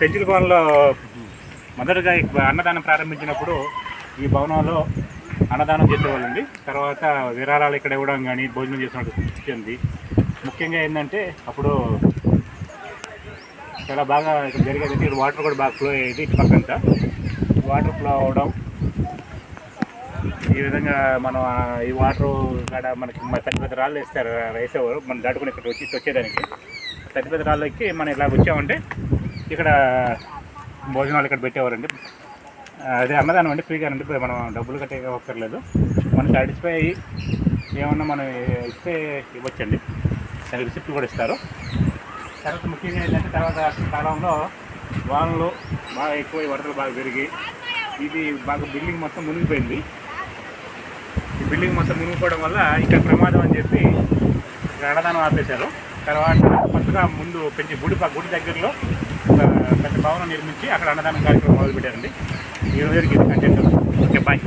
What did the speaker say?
పెంచుల కోనలో మొదటగా అన్నదానం ప్రారంభించినప్పుడు ఈ భవనంలో అన్నదానం చేసేవాళ్ళండి. తర్వాత విరాళాలు ఇక్కడ ఇవ్వడం కానీ భోజనం చేసినట్టు వచ్చింది. ముఖ్యంగా ఏంటంటే అప్పుడు చాలా బాగా ఇక్కడ జరిగేది. ఇక్కడ వాటర్ కూడా బాగా ఫ్లో అయ్యేది. ఇటు పక్కంతా వాటర్ ఫ్లో అవ్వడం, ఈ విధంగా మనం ఈ వాటర్ కాడ మనకి పెద్ద పెద్ద రాళ్ళు వేసేవారు మనం దాటుకుని ఇక్కడ వచ్చేదానికి. పెద్ద పెద్ద రాళ్ళు ఎక్కి మనం ఇలా వచ్చామంటే ఇక్కడ భోజనాలు ఇక్కడ పెట్టేవారండి. అదే అన్నదానం అండి, ఫ్రీగా అండి, మనం డబ్బులు కట్టే అవసరం. మనం సాటిస్ఫై అయ్యి ఏమన్నా మనం ఇస్తే ఇవ్వచ్చండి. దానికి రిసిప్ట్ కూడా ఇస్తారు. తర్వాత ముఖ్యంగా ఏంటంటే తర్వాత కాలంలో వానలు బాగా ఎక్కువ, వరదలు బాగా పెరిగి ఇది బాగా బిల్డింగ్ మొత్తం మునిగిపోయింది. ఈ బిల్డింగ్ మొత్తం మునిగిపోవడం వల్ల ఇక్కడ ప్రమాదం అని చెప్పి ఇక్కడ అన్నదానం ఆపేశారు. తర్వాత కొత్తగా ముందు పెంచి గుడి దగ్గరలో పెద్ద భవనం నిర్మించి అక్కడ అన్నదానం కార్యక్రమం మొదలుపెట్టారండి. ఈ రోజుకి ఇది కంటెంట్. Okay, bye.